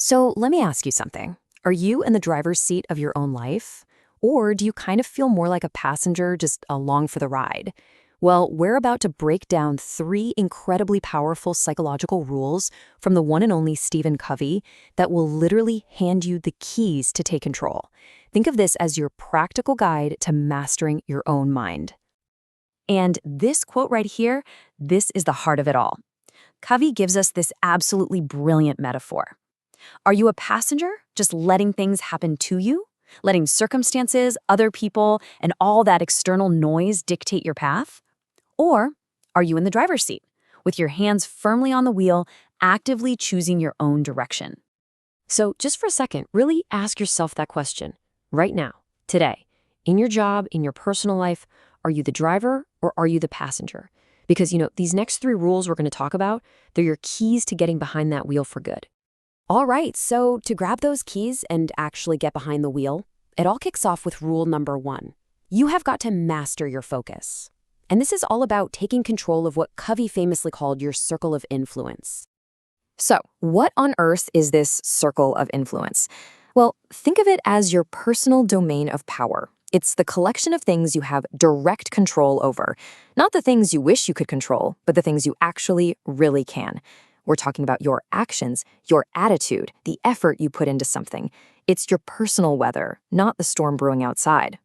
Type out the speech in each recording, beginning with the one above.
So let me ask you something. Are you in the driver's seat of your own life? Or do you kind of feel more like a passenger just along for the ride? Well, we're about to break down 3 incredibly powerful psychological rules from the one and only Stephen Covey that will literally hand you the keys to take control. Think of this as your practical guide to mastering your own mind. And this quote right here, this is the heart of it all. Covey gives us this absolutely brilliant metaphor. Are you a passenger, just letting things happen to you? Letting circumstances, other people, and all that external noise dictate your path? Or are you in the driver's seat, with your hands firmly on the wheel, actively choosing your own direction? So just for a second, really ask yourself that question. Right now, today, in your job, in your personal life, are you the driver or are you the passenger? Because, these next 3 rules we're going to talk about, they're your keys to getting behind that wheel for good. All right, so to grab those keys and actually get behind the wheel, it all kicks off with rule number 1. You have got to master your focus. And this is all about taking control of what Covey famously called your circle of influence. So, what on earth is this circle of influence? Well, think of it as your personal domain of power. It's the collection of things you have direct control over. Not the things you wish you could control, but the things you actually really can. We're talking about your actions, your attitude, the effort you put into something. It's your personal weather, not the storm brewing outside.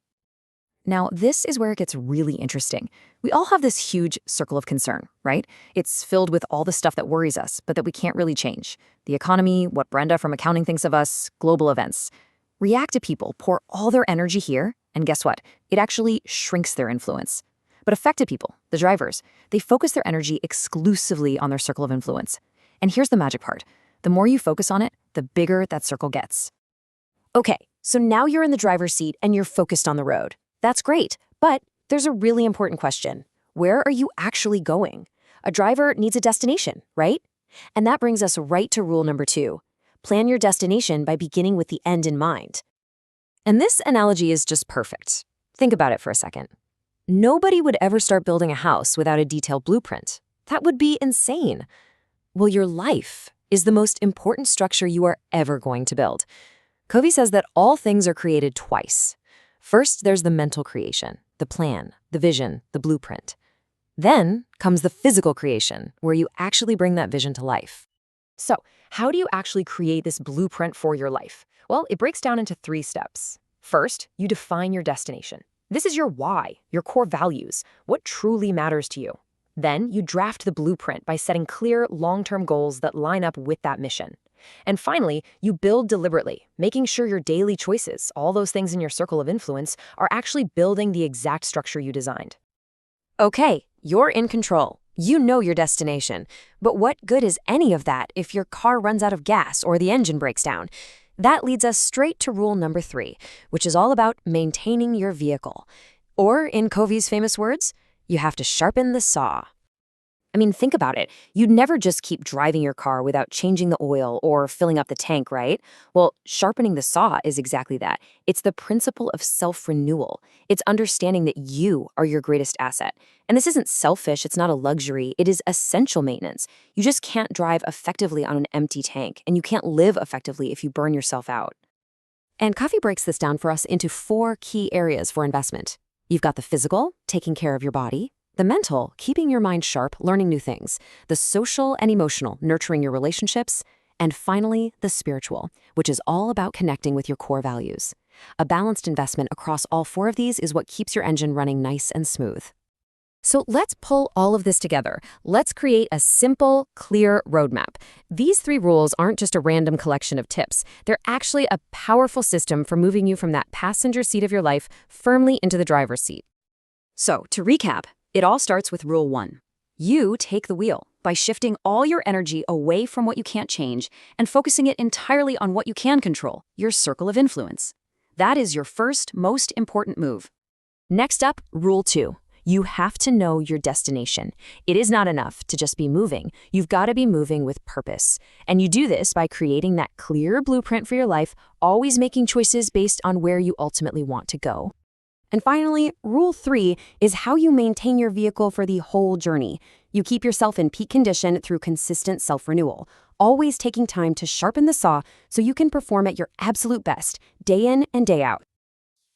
Now, this is where it gets really interesting. We all have this huge circle of concern, right? It's filled with all the stuff that worries us, but that we can't really change. The economy, what Brenda from accounting thinks of us, global events. Reactive people pour all their energy here, and guess what? It actually shrinks their influence. But affected people, the drivers, they focus their energy exclusively on their circle of influence. And here's the magic part. The more you focus on it, the bigger that circle gets. Okay, so now you're in the driver's seat and you're focused on the road. That's great, but there's a really important question. Where are you actually going? A driver needs a destination, right? And that brings us right to rule number 2. Plan your destination by beginning with the end in mind. And this analogy is just perfect. Think about it for a second. Nobody would ever start building a house without a detailed blueprint. That would be insane. Well, your life is the most important structure you are ever going to build. Covey says that all things are created twice. First, there's the mental creation, the plan, the vision, the blueprint. Then comes the physical creation, where you actually bring that vision to life. So, how do you actually create this blueprint for your life? Well, it breaks down into 3 steps. First, you define your destination. This is your why, your core values, what truly matters to you. Then you draft the blueprint by setting clear, long-term goals that line up with that mission. And finally, you build deliberately, making sure your daily choices, all those things in your circle of influence, are actually building the exact structure you designed. Okay, you're in control. You know your destination. But what good is any of that if your car runs out of gas or the engine breaks down? That leads us straight to rule number 3, which is all about maintaining your vehicle. Or, in Covey's famous words, you have to sharpen the saw. I mean, think about it. You'd never just keep driving your car without changing the oil or filling up the tank, right? Well, sharpening the saw is exactly that. It's the principle of self-renewal. It's understanding that you are your greatest asset. And this isn't selfish, it's not a luxury, it is essential maintenance. You just can't drive effectively on an empty tank, and you can't live effectively if you burn yourself out. And Covey breaks this down for us into 4 key areas for investment. You've got the physical, taking care of your body. The mental, keeping your mind sharp, learning new things. The social and emotional, nurturing your relationships. And finally, the spiritual, which is all about connecting with your core values. A balanced investment across all 4 of these is what keeps your engine running nice and smooth. So let's pull all of this together. Let's create a simple, clear roadmap. These 3 rules aren't just a random collection of tips. They're actually a powerful system for moving you from that passenger seat of your life firmly into the driver's seat. So, to recap, it all starts with rule 1. You take the wheel by shifting all your energy away from what you can't change and focusing it entirely on what you can control, your circle of influence. That is your first, most important move. Next up, rule 2. You have to know your destination. It is not enough to just be moving. You've got to be moving with purpose. And you do this by creating that clear blueprint for your life, always making choices based on where you ultimately want to go. And finally, rule 3 is how you maintain your vehicle for the whole journey. You keep yourself in peak condition through consistent self-renewal, always taking time to sharpen the saw so you can perform at your absolute best, day in and day out.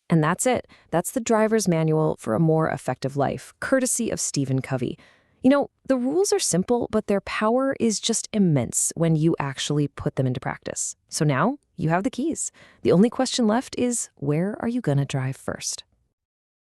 And that's it. That's the driver's manual for a more effective life, courtesy of Stephen Covey. The rules are simple, but their power is just immense when you actually put them into practice. So now you have the keys. The only question left is, where are you going to drive first?